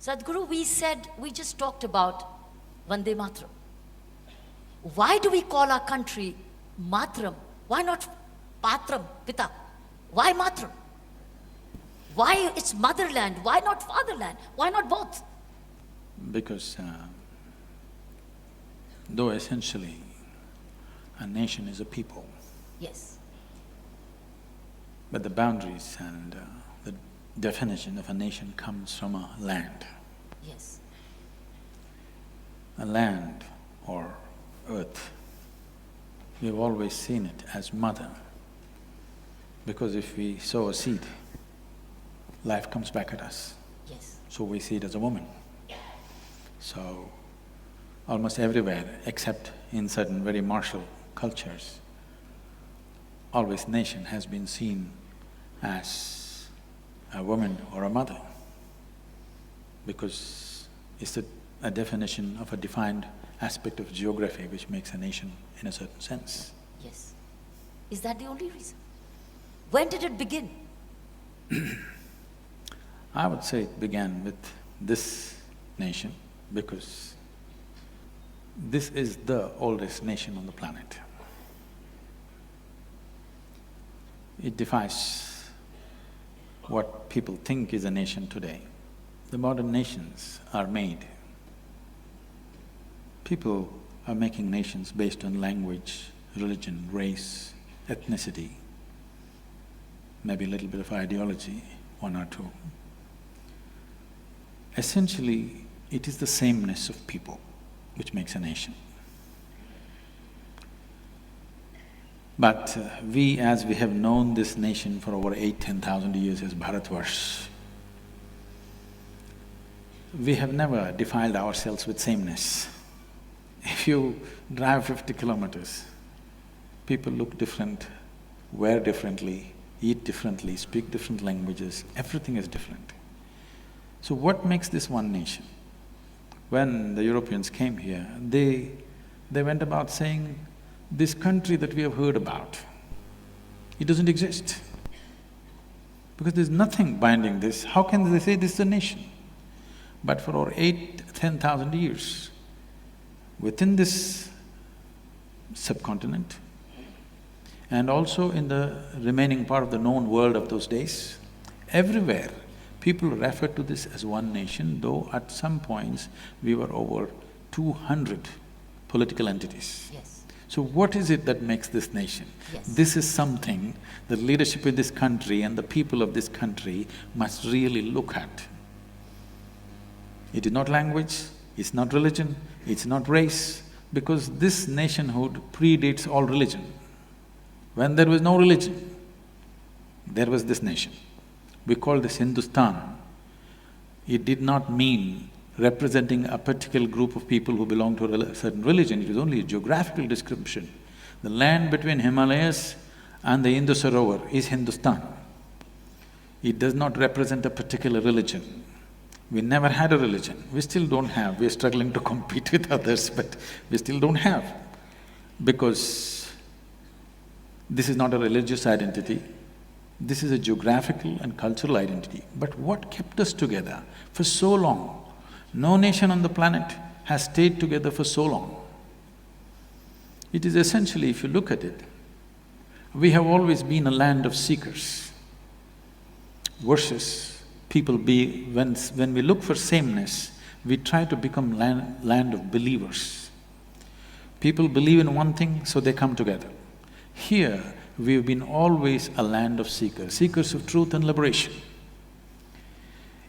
Sadhguru, we just talked about Vande Mataram. Why do we call our country Matram? Why not Patram, Pita? Why Matram? Why it's motherland? Why not fatherland? Why not both? Because though essentially a nation is a people, Yes. but the boundaries and the definition of a nation comes from a land. Yes. A land or earth, we've always seen it as mother, because if we sow a seed, life comes back at us. Yes. So we see it as a woman. So, almost everywhere except in certain very martial cultures, always nation has been seen as a woman or a mother, because it's a definition of a defined aspect of geography which makes a nation in a certain sense. Yes. Is that the only reason? When did it begin? I would say it began with this nation because this is the oldest nation on the planet. It defies what people think is a nation today. The modern nations are made. People are making nations based on language, religion, race, ethnicity, maybe a little bit of ideology, one or two. Essentially, it is the sameness of people which makes a nation. But we, as we have known this nation for over 8,000–10,000 years as Bharatvarsh, we have never defiled ourselves with sameness. If you drive 50 kilometers, people look different, wear differently, eat differently, speak different languages, everything is different. So what makes this one nation? When the Europeans came here, they went about saying, this country that we have heard about, it doesn't exist. Because there's nothing binding this, how can they say this is a nation? But for over 8–10,000 years, within this subcontinent and also in the remaining part of the known world of those days, everywhere people refer to this as one nation, though at some points we were over 200 political entities. Yes. So what is it that makes this nation? Yes. This is something the leadership in this country and the people of this country must really look at. It is not language, it's not religion, it's not race, because this nationhood predates all religion. When there was no religion, there was this nation. We call this Hindustan. It did not mean representing a particular group of people who belong to a certain religion, it was only a geographical description. The land between Himalayas and the Indus Sarovar is Hindustan. It does not represent a particular religion. We never had a religion, we still don't have, we're struggling to compete with others, but we still don't have. Because this is not a religious identity, this is a geographical and cultural identity. But what kept us together for so long? No nation on the planet has stayed together for so long. It is essentially, if you look at it, we have always been a land of seekers versus people be… When we look for sameness, we try to become land of believers. People believe in one thing, so they come together. Here, we've been always a land of seekers, seekers of truth and liberation.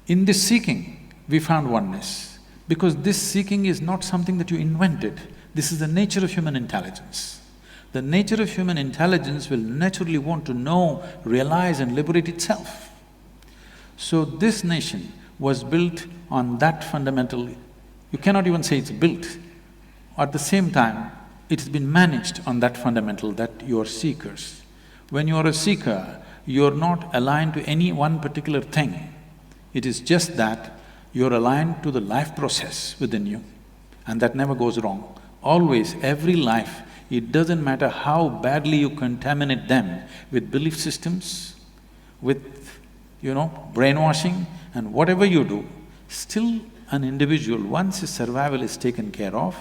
In this seeking, we found oneness, because this seeking is not something that you invented, this is the nature of human intelligence. The nature of human intelligence will naturally want to know, realize and liberate itself. So this nation was built on that fundamental… You cannot even say it's built. At the same time, it's been managed on that fundamental that you are seekers. When you are a seeker, you're not aligned to any one particular thing. It is just that you're aligned to the life process within you, and that never goes wrong. Always, every life, it doesn't matter how badly you contaminate them with belief systems, with, brainwashing and whatever you do, Still, an individual, once his survival is taken care of,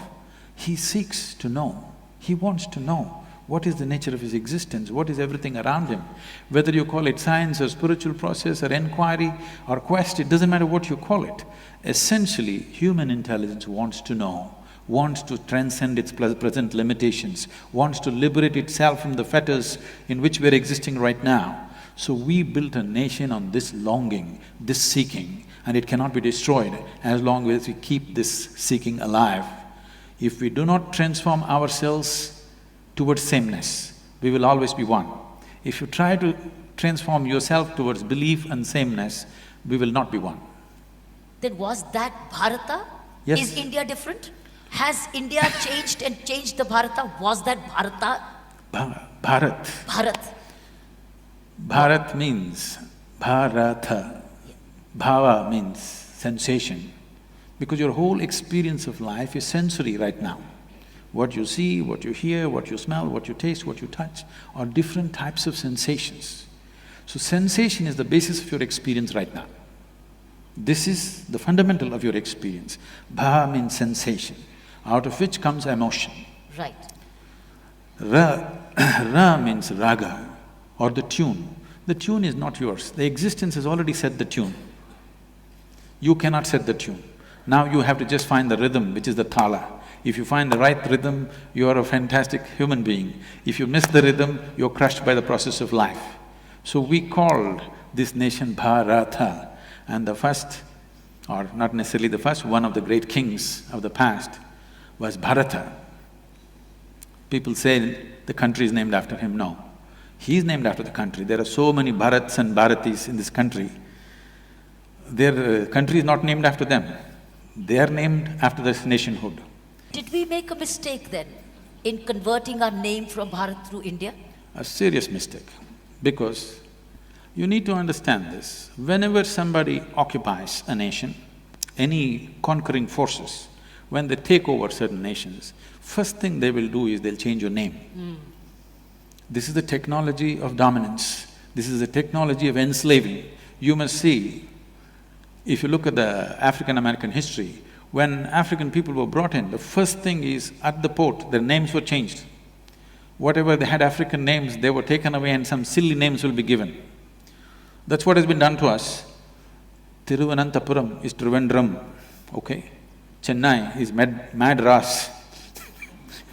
he seeks to know. He wants to know what is the nature of his existence, what is everything around him. Whether you call it science or spiritual process or inquiry or quest, it doesn't matter what you call it. Essentially, human intelligence wants to know, wants to transcend its present limitations, wants to liberate itself from the fetters in which we're existing right now. So we built a nation on this longing, this seeking, and it cannot be destroyed as long as we keep this seeking alive. If we do not transform ourselves towards sameness, we will always be one. If you try to transform yourself towards belief and sameness, we will not be one. Then was that Bharata? Yes. Is India different? Has India changed and changed the Bharata? Was that Bharata? Bharat. Bharat. Bharat means Bharata. Bhava means sensation. Because your whole experience of life is sensory right now. What you see, what you hear, what you smell, what you taste, what you touch are different types of sensations. So sensation is the basis of your experience right now. This is the fundamental of your experience. Bha means sensation, out of which comes emotion. Right. Ra means raga, or the tune. The tune is not yours. The existence has already set the tune. You cannot set the tune. Now you have to just find the rhythm, which is the thala. If you find the right rhythm, you are a fantastic human being. If you miss the rhythm, you're crushed by the process of life. So we called this nation Bharata, and the first, or not necessarily the first, one of the great kings of the past was Bharata. People say the country is named after him. No, he is named after the country. There are so many Bharats and Bharatis in this country. Their country is not named after them. They are named after this nationhood. Did we make a mistake then in converting our name from Bharat to India? A serious mistake, because you need to understand this. Whenever somebody occupies a nation, any conquering forces, when they take over certain nations, first thing they will do is they'll change your name. This is the technology of dominance. This is the technology of enslaving. You must see, if you look at the African-American history, when African people were brought in, the first thing is, at the port, their names were changed. Whatever they had African names, they were taken away and some silly names will be given. That's what has been done to us. Thiruvananthapuram is Trivandrum, okay? Chennai is Madras.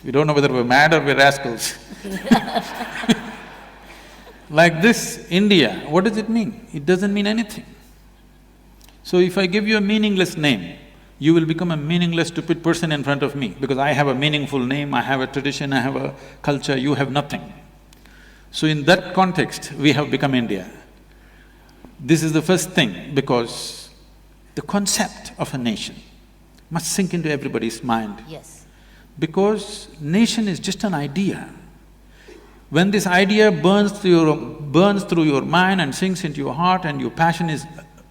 We don't know whether we're mad or we're rascals. Like this, India, what does it mean? It doesn't mean anything. So if I give you a meaningless name, you will become a meaningless, stupid person in front of me, because I have a meaningful name, I have a tradition, I have a culture, you have nothing. So in that context, we have become India. This is the first thing, because the concept of a nation must sink into everybody's mind. Yes. Because nation is just an idea. When this idea burns through your mind and sinks into your heart and your passion is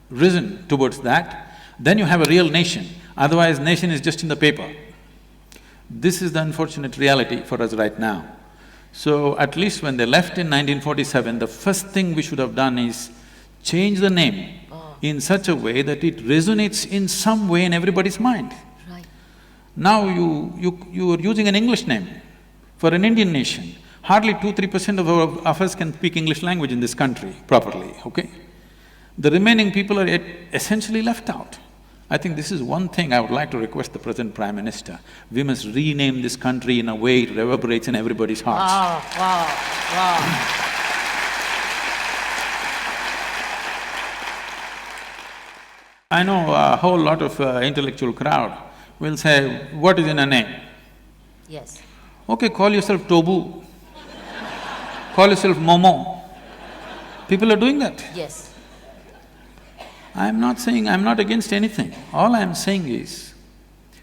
risen towards that, then you have a real nation. Otherwise, nation is just in the paper. This is the unfortunate reality for us right now. So at least when they left in 1947, the first thing we should have done is change the name in such a way that it resonates in some way in everybody's mind. Right. Now you are using an English name for an Indian nation. Hardly 2–3% of us can speak English language in this country properly, okay? The remaining people are essentially left out. I think this is one thing I would like to request the present Prime Minister. We must rename this country in a way it reverberates in everybody's hearts. Wow. I know a whole lot of intellectual crowd will say, what is in a name? Yes. Okay, call yourself Tobu, call yourself Momo. People are doing that. Yes. I'm not saying… I'm not against anything. All I'm saying is,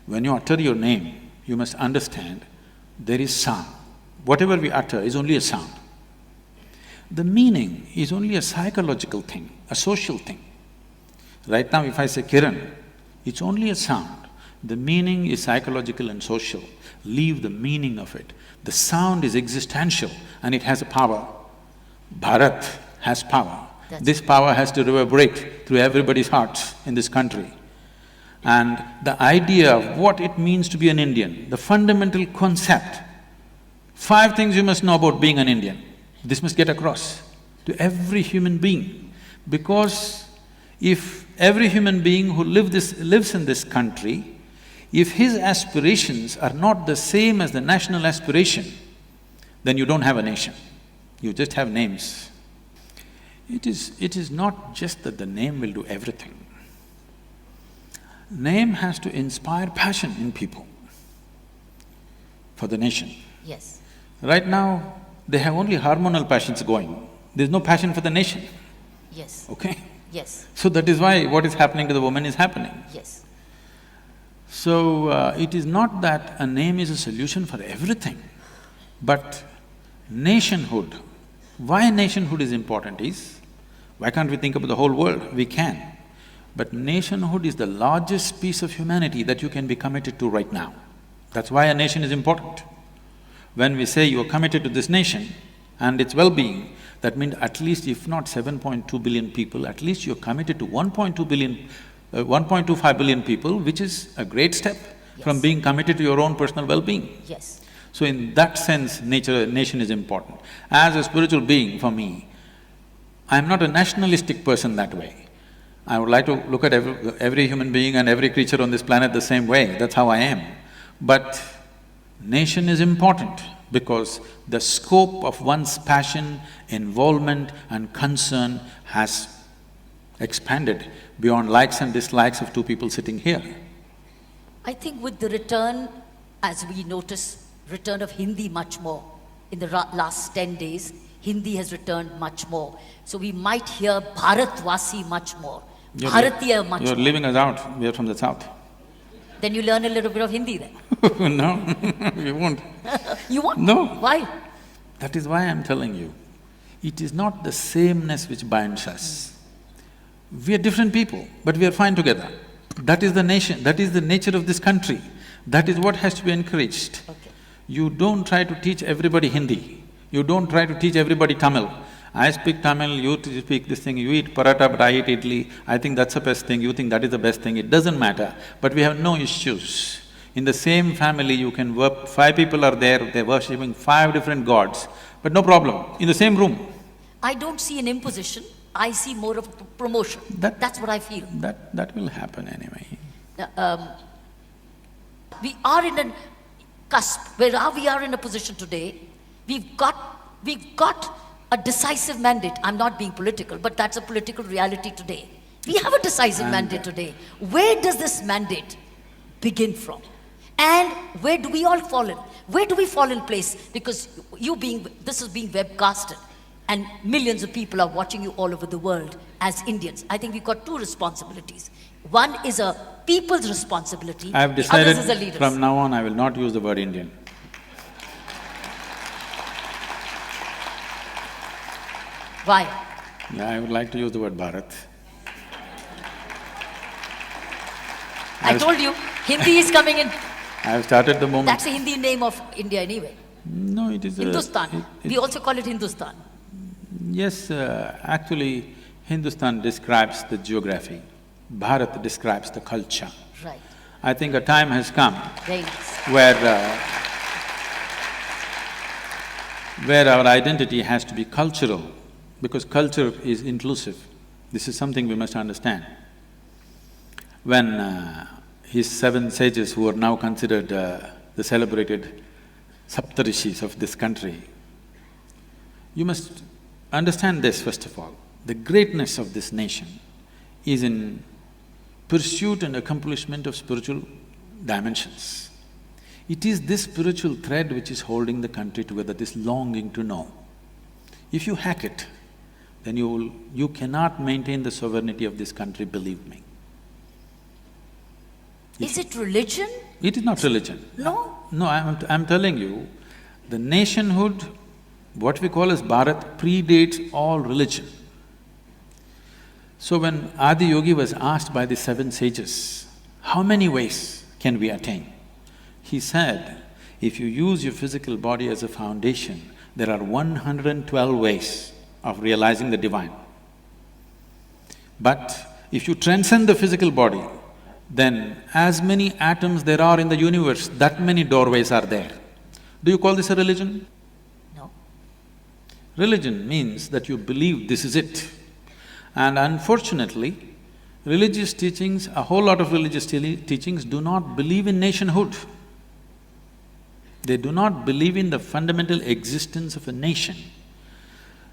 when you utter your name, you must understand there is sound. Whatever we utter is only a sound. The meaning is only a psychological thing, a social thing. Right now, if I say Kiran, it's only a sound. The meaning is psychological and social. Leave the meaning of it. The sound is existential and it has a power. Bharat has power. This power has to reverberate through everybody's hearts in this country. And the idea of what it means to be an Indian, the fundamental concept, 5 things you must know about being an Indian. This must get across to every human being. Because if every human being who lives in this country, if his aspirations are not the same as the national aspiration, then you don't have a nation, you just have names. It is not just that the name will do everything. Name has to inspire passion in people for the nation. Yes. Right now, they have only hormonal passions going, there's no passion for the nation. Yes. Okay? Yes. So that is why what is happening to the woman is happening. Yes. So, it is not that a name is a solution for everything, but nationhood. Why nationhood is important is, why can't we think about the whole world? We can. But nationhood is the largest piece of humanity that you can be committed to right now. That's why a nation is important. When we say you are committed to this nation and its well-being, that means at least if not 7.2 billion people, at least you're committed to 1.2 billion, 1.25 billion people, which is a great step from being committed to your own personal well-being. Yes. So in that sense, nation is important. As a spiritual being, for me, I'm not a nationalistic person that way. I would like to look at every human being and every creature on this planet the same way, that's how I am. But nation is important because the scope of one's passion, involvement and concern has expanded beyond likes and dislikes of 2 people sitting here. I think with the return, as we notice, return of Hindi much more. In the last 10 days, Hindi has returned much more. So we might hear Bharatvasi much more, Bharatiya much more. You're leaving us out, we are from the south. Then you learn a little bit of Hindi then. No, we won't. You won't? No. Why? That is why I'm telling you, it is not the sameness which binds us. We are different people, but we are fine together. That is the nation, that is the nature of this country. That is what has to be encouraged. Okay. You don't try to teach everybody Hindi, you don't try to teach everybody Tamil. I speak Tamil, you speak this thing, you eat paratha but I eat idli, I think that's the best thing, you think that is the best thing, it doesn't matter. But we have no issues. In the same family you can work… 5 people are there, they're worshipping 5 different gods, but no problem, in the same room. I don't see an imposition, I see more of a promotion. That's what I feel. That will happen anyway. We are in a cusp, where we are in a position today, we've got a decisive mandate. I'm not being political, but that's a political reality today. We have a decisive mandate today. Where does this mandate begin from? And where do we all fall in? Where do we fall in place? Because this is being webcasted and millions of people are watching you all over the world as Indians. I think we've got 2 responsibilities. One is a people's responsibility, I have the others decided is a leader's. from now on I will not use the word Indian. Why? Yeah, I would like to use the word Bharat. I told you, Hindi is coming in. I have started the movement. That's the Hindi name of India anyway. No, it is Hindustan. We also call it Hindustan. Yes, actually, Hindustan describes the geography, Bharat describes the culture. Right. I think a time has come Very nice. where our identity has to be cultural, because culture is inclusive. This is something we must understand. When his 7 sages, who are now considered the celebrated Saptarishis of this country, you must understand this first of all. The greatness of this nation is in pursuit and accomplishment of spiritual dimensions. It is this spiritual thread which is holding the country together, this longing to know. If you hack it, then you cannot maintain the sovereignty of this country, believe me. Is it religion? It is not religion. No? No, I'm telling you, the nationhood, what we call as Bharat, predates all religion. So when Adi Yogi was asked by the 7 sages, how many ways can we attain? He said, if you use your physical body as a foundation, there are 112 ways of realizing the divine. But if you transcend the physical body, then as many atoms there are in the universe, that many doorways are there. Do you call this a religion? No. Religion means that you believe this is it. And unfortunately, religious teachings, a whole lot of religious teachings do not believe in nationhood. They do not believe in the fundamental existence of a nation.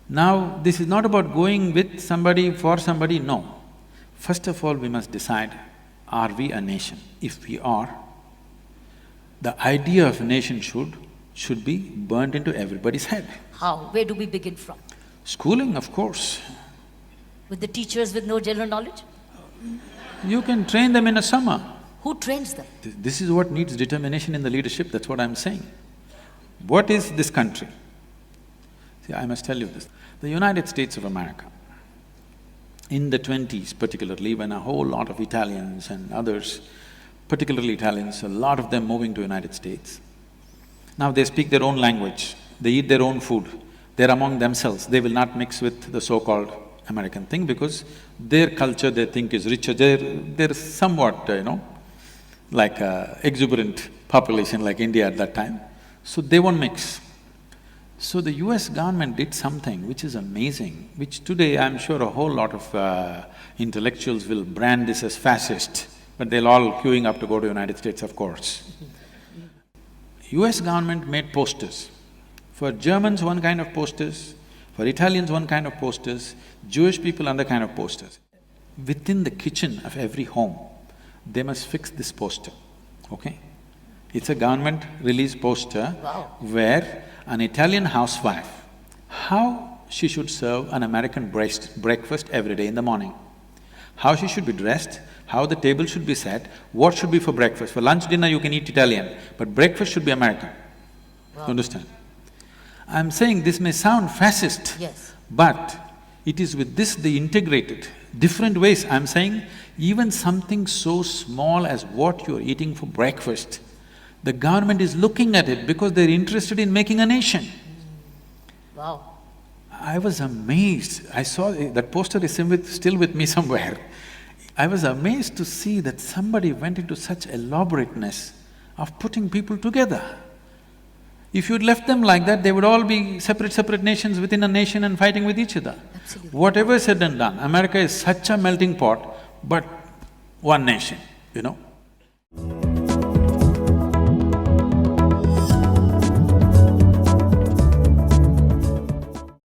Now, this is not about going with somebody, for somebody, no. First of all, we must decide, are we a nation? If we are, the idea of a nation should be burnt into everybody's head. How? Where do we begin from? Schooling, of course. With the teachers with no general knowledge? You can train them in a summer. Who trains them? This is what needs determination in the leadership, that's what I'm saying. What is this country? See, I must tell you this. The United States of America, in the 20s particularly, when a whole lot of Italians and others, particularly Italians, a lot of them moving to United States, now they speak their own language, they eat their own food, they're among themselves, they will not mix with the so-called American thing because their culture they think is richer, they're somewhat, like a exuberant population like India at that time, so they won't mix. So the US government did something which is amazing, which today I'm sure a whole lot of intellectuals will brand this as fascist, but they'll all queuing up to go to United States, of course. US government made posters. For Germans, one kind of posters, for Italians, one kind of posters, Jewish people, another kind of posters. Within the kitchen of every home, they must fix this poster, okay? It's a government-released poster. Wow. Where an Italian housewife, how she should serve an American breakfast every day in the morning, how she should be dressed, how the table should be set, what should be for breakfast. For lunch, dinner you can eat Italian, but breakfast should be American. Wow. You understand? I'm saying this may sound fascist, Yes. but it is with this they integrated different ways. I'm saying even something so small as what you're eating for breakfast, the government is looking at it because they're interested in making a nation. Wow. I was amazed. I saw that poster is still with me somewhere. I was amazed to see that somebody went into such elaborateness of putting people together. If you'd left them like that, they would all be separate nations within a nation and fighting with each other. Absolutely. Whatever said and done, America is such a melting pot, but one nation,